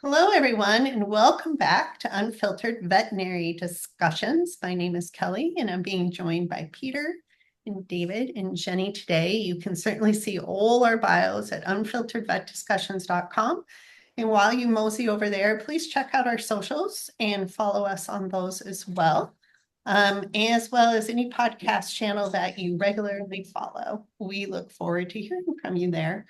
Hello, everyone, and welcome back to Unfiltered Veterinary Discussions. My name is Kelly, and I'm being joined by Peter and David and Jenny today. You can certainly see all our bios at unfilteredvetdiscussions.com. And while you mosey over there, please check out our socials and follow us on those as well as any podcast channel that you regularly follow. We look forward to hearing from you there.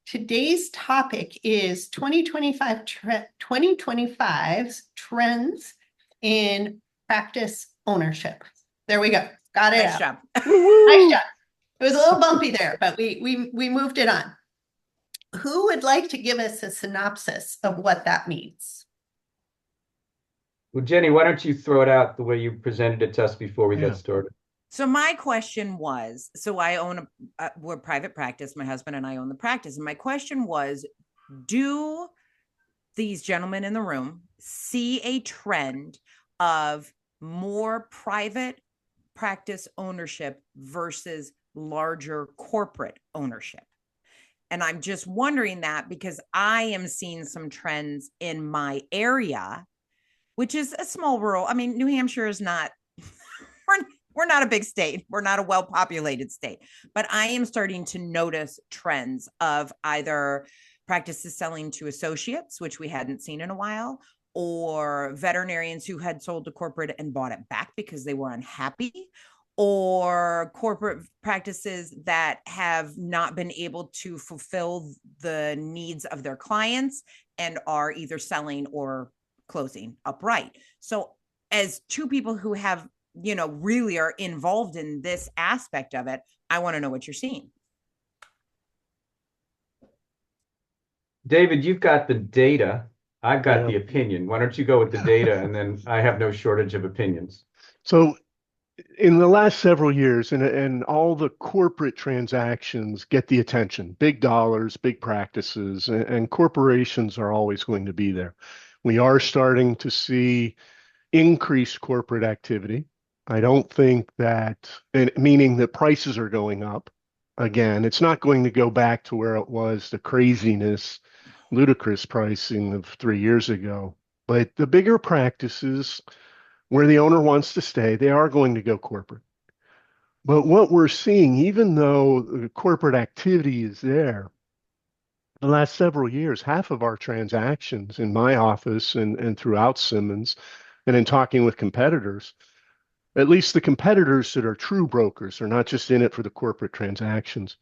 Today's topic is 2025's trends in practice ownership. There we go. Got it Nice out. job. Nice job. It was a little bumpy there, but we moved it on. Who would like to give us a synopsis of what that means? Well, Jenny, why don't you throw it out the way you presented it to us before we Yeah. got started? So my question was, I own we're private practice. My husband and I own the practice. And my question was, do these gentlemen in the room see a trend of more private practice ownership versus larger corporate ownership? And I'm just wondering that because I am seeing some trends in my area, which is a small rural. I mean, New Hampshire is not, we're not a big state. We're not a well-populated state, but I am starting to notice trends of either practices selling to associates, which we hadn't seen in a while, or veterinarians who had sold to corporate and bought it back because they were unhappy, or corporate practices that have not been able to fulfill the needs of their clients and are either selling or closing upright. So as two people who have, really are involved in this aspect of it, I want to know what you're seeing. David, you've got the data. I've got Yeah. the opinion. Why don't you go with the data, and then I have no shortage of opinions. So in the last several years, and all the corporate transactions get the attention, big dollars, big practices, and corporations are always going to be there. We are starting to see increased corporate activity. I don't think that, meaning that prices are going up. Again, it's not going to go back to where it was, the craziness, ludicrous pricing of 3 years ago. But the bigger practices where the owner wants to stay, they are going to go corporate. But what we're seeing, even though the corporate activity is there, the last several years, half of our transactions in my office and throughout Simmons, and in talking with competitors, at least the competitors that are true brokers are not just in it for the corporate transactions.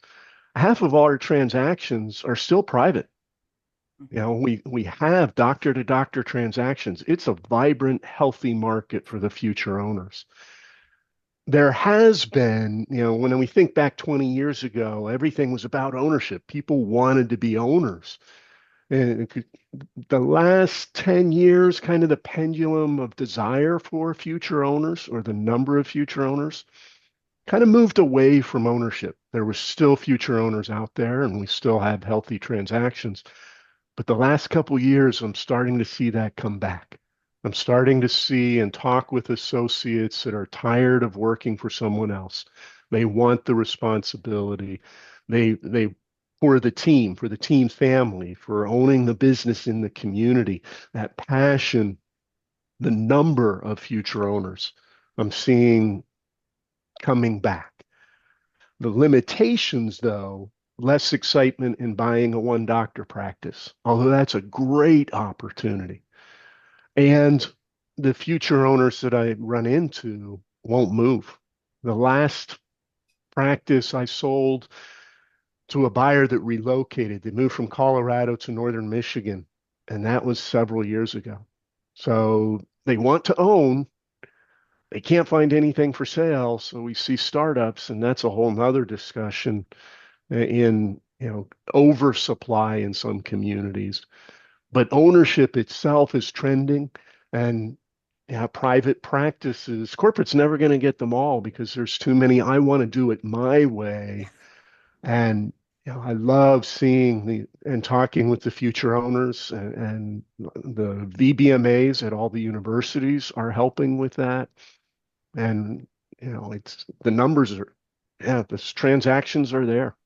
Half of our transactions are still private. We have doctor to doctor transactions. It's a vibrant, healthy market for the future owners. There has been, when we think back 20 years ago, everything was about ownership. People wanted to be owners. And the last 10 years, kind of the pendulum of desire for future owners or the number of future owners kind of moved away from ownership. There were still future owners out there, and we still have healthy transactions. But the last couple of years, I'm starting to see that come back. I'm starting to see and talk with associates that are tired of working for someone else. They want the responsibility. They for the team, for the team family, for owning the business in the community, that passion, the number of future owners I'm seeing coming back. The limitations, though, less excitement in buying a one doctor practice, although that's a great opportunity. And the future owners that I run into won't move. The last practice I sold to a buyer that relocated, they moved from Colorado to northern Michigan, and that was several years ago. So they want to own, they can't find anything for sale. So we see startups, and that's a whole nother discussion in oversupply in some communities. But ownership itself is trending, and private practices, corporate's never going to get them all because there's too many. I want to do it my way. And I love seeing and talking with the future owners, and the VBMAs at all the universities are helping with that. And it's the numbers are, the transactions are there.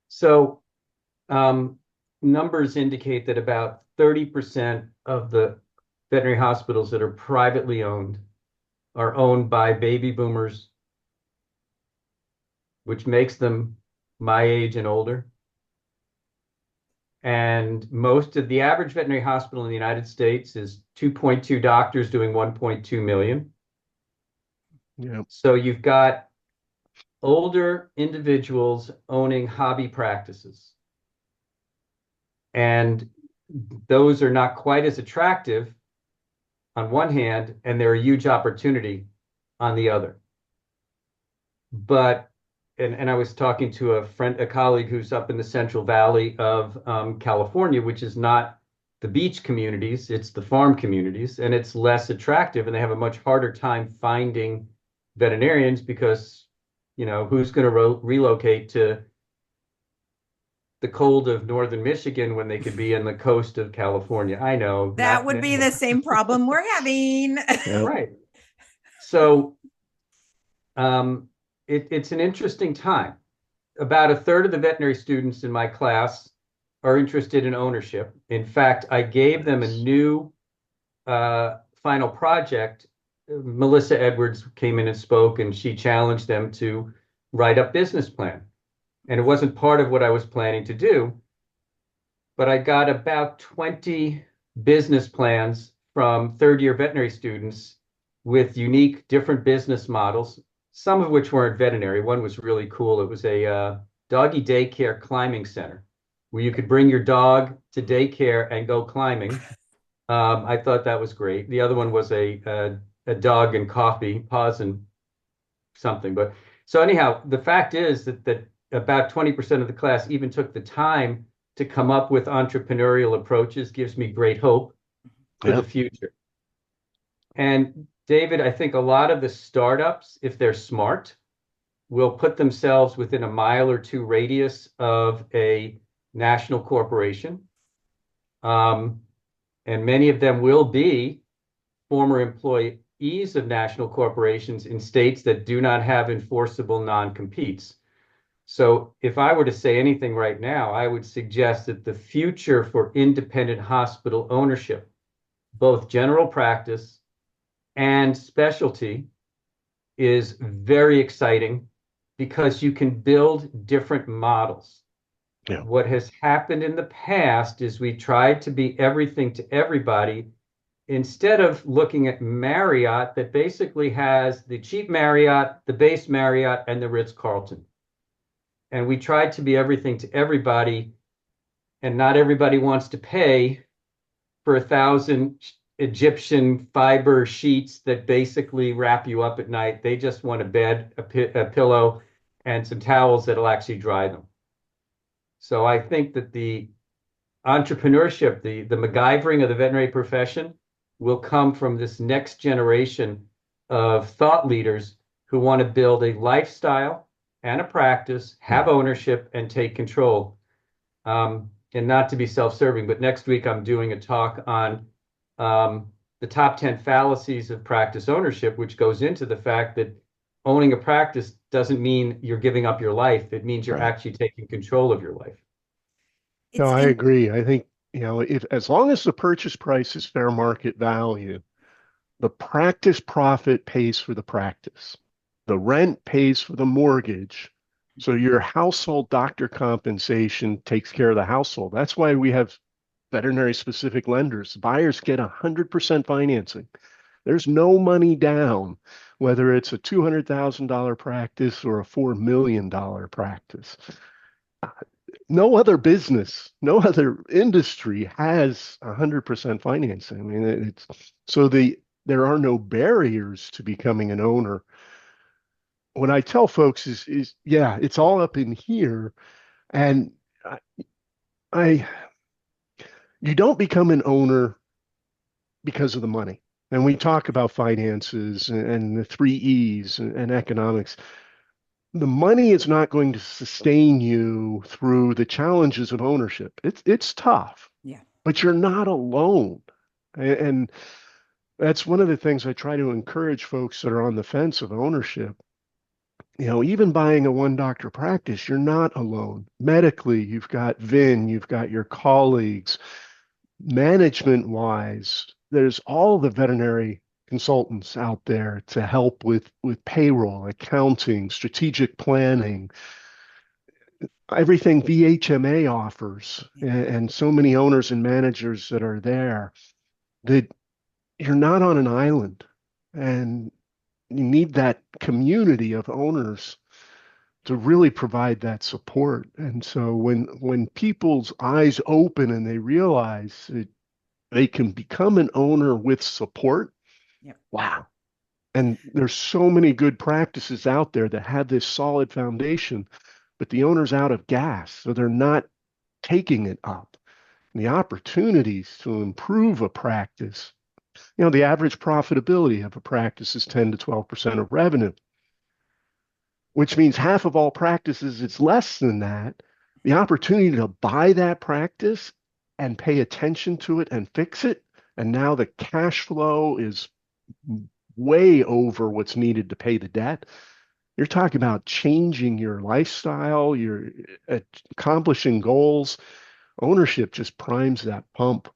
So, numbers indicate that about 30% of the veterinary hospitals that are privately owned are owned by baby boomers, which makes them my age and older. And most of the average veterinary hospital in the United States is 2.2 doctors doing 1.2 million. Yeah. So you've got older individuals owning hobby practices. And those are not quite as attractive on one hand, and they're a huge opportunity on the other. But, and I was talking to a colleague who's up in the Central Valley of California, which is not the beach communities, it's the farm communities, and it's less attractive, and they have a much harder time finding veterinarians because, who's going to relocate to the cold of northern Michigan when they could be in the coast of California? I know That would be the same problem we're having. Right. So it's an interesting time. About a third of the veterinary students in my class are interested in ownership. In fact, I gave them a new final project. Melissa Edwards came in and spoke, and she challenged them to write a business plan. And it wasn't part of what I was planning to do, but I got about 20 business plans from third-year veterinary students with unique, different business models, some of which weren't veterinary. One was really cool. It was a doggy daycare climbing center where you could bring your dog to daycare and go climbing. I thought that was great. The other one was a dog and coffee, paws and something. But so anyhow, the fact is that about 20% of the class even took the time to come up with entrepreneurial approaches. Gives me great hope for the future. And David, I think a lot of the startups, if they're smart, will put themselves within a mile or two radius of a national corporation. And many of them will be former employees of national corporations in states that do not have enforceable non-competes. So if I were to say anything right now, I would suggest that the future for independent hospital ownership, both general practice and specialty, is very exciting because you can build different models. Yeah. What has happened in the past is we tried to be everything to everybody instead of looking at Marriott, that basically has the cheap Marriott, the base Marriott, and the Ritz-Carlton. And we tried to be everything to everybody, and not everybody wants to pay for 1,000 Egyptian fiber sheets that basically wrap you up at night. They just want a bed, a pillow, and some towels that'll actually dry them. So I think that the entrepreneurship, the MacGyvering of the veterinary profession will come from this next generation of thought leaders who want to build a lifestyle and a practice, have ownership, and take control. And not to be self-serving, but next week I'm doing a talk on the top 10 fallacies of practice ownership, which goes into the fact that owning a practice doesn't mean you're giving up your life. It means you're actually taking control of your life. No, I agree. I think, if as long as the purchase price is fair market value, the practice profit pays for the practice. The rent pays for the mortgage. So your household doctor compensation takes care of the household. That's why we have veterinary specific lenders. Buyers get 100% financing. There's no money down, whether it's a $200,000 practice or a $4 million practice. No other business, no other industry has 100% financing. I mean, it's so there are no barriers to becoming an owner. What I tell folks is yeah, it's all up in here, and I you don't become an owner because of the money. And we talk about finances and the three E's and economics. The money is not going to sustain you through the challenges of ownership. It's tough, but you're not alone. And that's one of the things I try to encourage folks that are on the fence of ownership. Even buying a one doctor practice, you're not alone. Medically, you've got Vin, you've got your colleagues. Management wise, there's all the veterinary consultants out there to help with payroll, accounting, strategic planning, everything VHMA offers, and so many owners and managers that are there that you're not on an island, and you need that community of owners to really provide that support. And so when people's eyes open and they realize that they can become an owner with support, Yep. wow. And there's so many good practices out there that have this solid foundation, but the owner's out of gas, so they're not taking it up. And the opportunities to improve a practice, the average profitability of a practice is 10 to 12% of revenue, which means half of all practices, it's less than that. The opportunity to buy that practice and pay attention to it and fix it, and now the cash flow is way over what's needed to pay the debt. You're talking about changing your lifestyle, you're accomplishing goals. Ownership just primes that pump.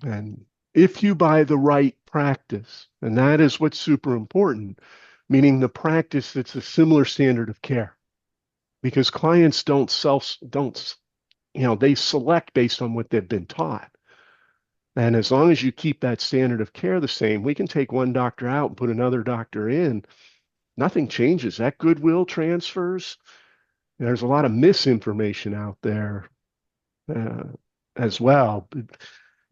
And if you buy the right practice, and that is what's super important, meaning the practice that's a similar standard of care, because clients they select based on what they've been taught. And as long as you keep that standard of care the same, we can take one doctor out and put another doctor in. Nothing changes. That goodwill transfers. There's a lot of misinformation out there uh, as well. But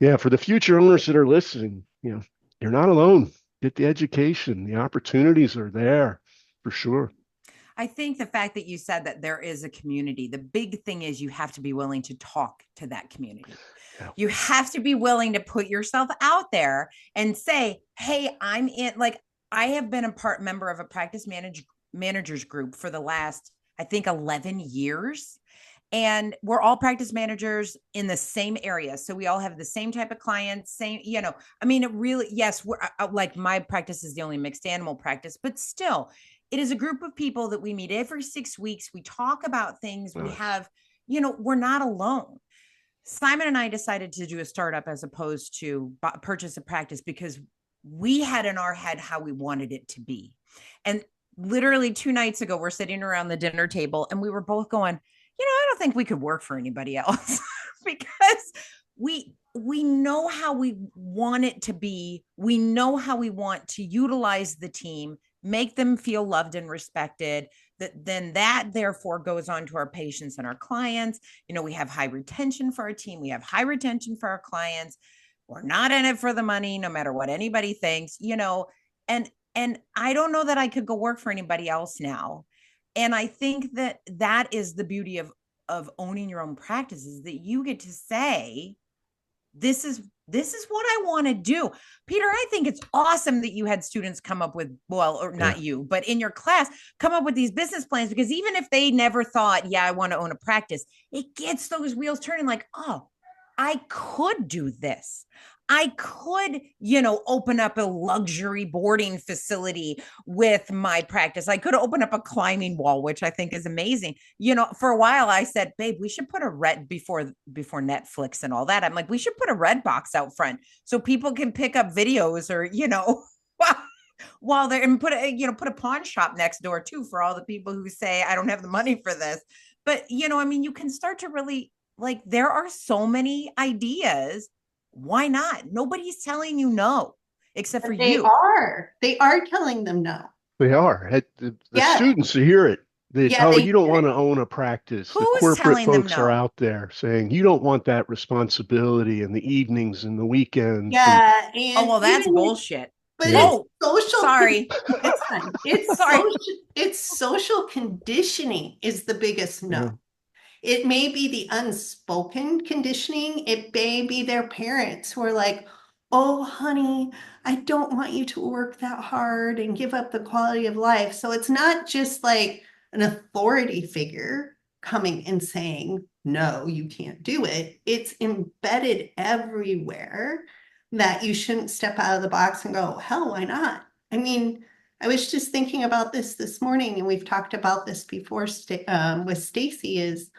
yeah, for the future owners that are listening, you're not alone. Get the education. The opportunities are there for sure. I think the fact that you said that there is a community, the big thing is you have to be willing to talk to that community. Yeah. You have to be willing to put yourself out there and say, hey, I'm in, like, I have been a member of a managers group for the last, I think, 11 years. And we're all practice managers in the same area. So we all have the same type of clients, it really, yes, we're like, my practice is the only mixed animal practice, but still, it is a group of people that we meet every 6 weeks. We talk about things. We have, we're not alone. Simon and I decided to do a startup as opposed to purchase a practice because we had in our head how we wanted it to be. And literally 2 nights ago, we're sitting around the dinner table and we were both going, I don't think we could work for anybody else because we know how we want it to be. We know how we want to utilize the team, make them feel loved and respected. That therefore goes on to our patients and our clients. We have high retention for our team. We have high retention for our clients. We're not in it for the money, no matter what anybody thinks, and I don't know that I could go work for anybody else now. And I think that is the beauty of owning your own practice, is that you get to say, this is what I want to do. Peter, I think it's awesome that you had students come up with, not you, but in your class, come up with these business plans, because even if they never thought, I want to own a practice, it gets those wheels turning like, oh, I could do this. I could, open up a luxury boarding facility with my practice. I could open up a climbing wall, which I think is amazing. For a while I said, babe, we should put a red before Netflix and all that. I'm like, we should put a red box out front so people can pick up videos or, while they're, and put a pawn shop next door too, for all the people who say, I don't have the money for this. But, you can start to really, like, there are so many ideas. Why not? Nobody's telling you no, except for you. They are telling them no. They are. The students hear it. You don't want to own a practice. Who the is corporate telling them folks no? are out there saying you don't want that responsibility in the evenings and the weekends. Yeah. That's bullshit. But it's social. Sorry. It's fine. It's social conditioning is the biggest no. Yeah. It may be the unspoken conditioning. It may be their parents who are like, oh, honey, I don't want you to work that hard and give up the quality of life. So it's not just like an authority figure coming and saying, no, you can't do it. It's embedded everywhere that you shouldn't step out of the box and go, hell, why not? I mean, I was just thinking about this morning, and we've talked about this before with Stacy, is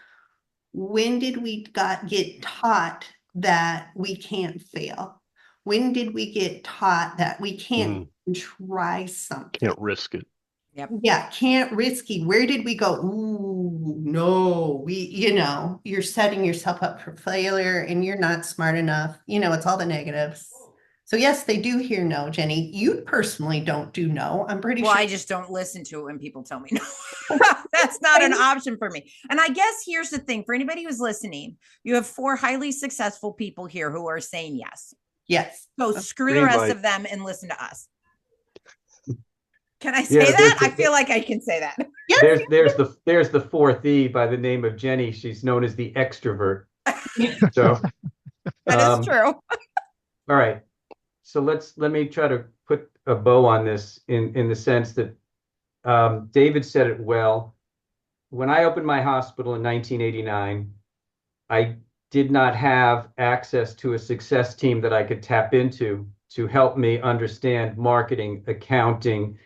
when did we get taught that we can't fail? When did we get taught that we can't try something? Can't risk it. Yep. Yeah, can't risky. Where did we go? Ooh, no, you're setting yourself up for failure and you're not smart enough. It's all the negatives. So yes, they do hear no, Jenny. You personally don't do no. I'm pretty Well, sure. I just don't listen to it when people tell me no. That's not an option for me. And I guess here's the thing for anybody who's listening, you have 4 highly successful people here who are saying yes. Yes. So screw the rest of them and listen to us. Can I say that? I feel like I can say that. Yes. There's the 4th E by the name of Jenny. She's known as the extrovert. So that is true. All right. So let me try to put a bow on this in the sense that David said it well. When I opened my hospital in 1989, I did not have access to a success team that I could tap into to help me understand marketing, accounting,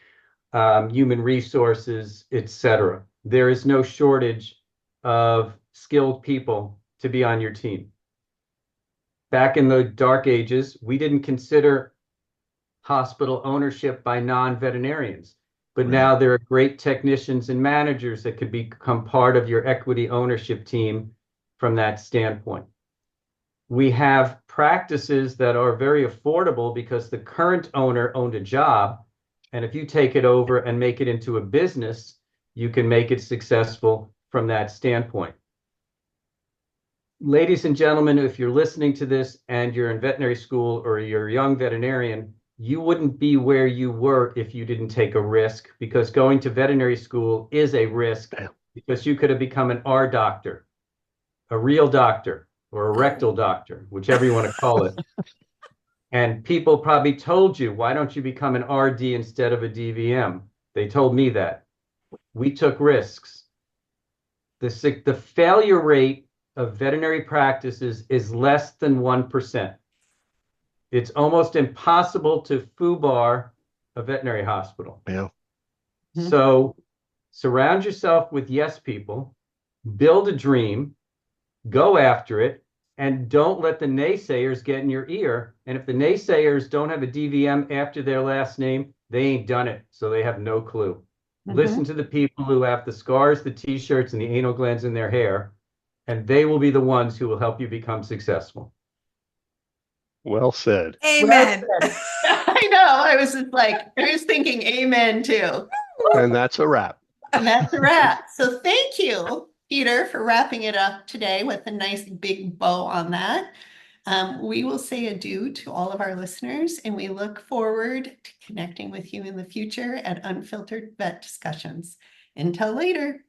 human resources, etc. There is no shortage of skilled people to be on your team. Back in the dark ages, we didn't consider hospital ownership by non-veterinarians, but now there are great technicians and managers that could become part of your equity ownership team from that standpoint. We have practices that are very affordable because the current owner owned a job. And if you take it over and make it into a business, you can make it successful from that standpoint. Ladies and gentlemen, if you're listening to this and you're in veterinary school or you're a young veterinarian, you wouldn't be where you were if you didn't take a risk, because going to veterinary school is a risk, because you could have become an R doctor, a real doctor, or a rectal doctor, whichever you want to call it. And people probably told you, why don't you become an RD instead of a DVM? They told me that. We took risks. The failure rate of veterinary practices is less than 1%. It's almost impossible to FUBAR a veterinary hospital. Yeah. So surround yourself with yes people, build a dream, go after it, and don't let the naysayers get in your ear. And if the naysayers don't have a DVM after their last name, they ain't done it. So they have no clue. Listen to the people who have the scars, the t-shirts, and the anal glands in their hair, and they will be the ones who will help you become successful. Well said. Amen. Well said. I know. I was thinking amen too. And that's a wrap. And that's a wrap. So thank you, Peter, for wrapping it up today with a nice big bow on that. We will say adieu to all of our listeners, and we look forward to connecting with you in the future at Unfiltered Vet Discussions. Until later.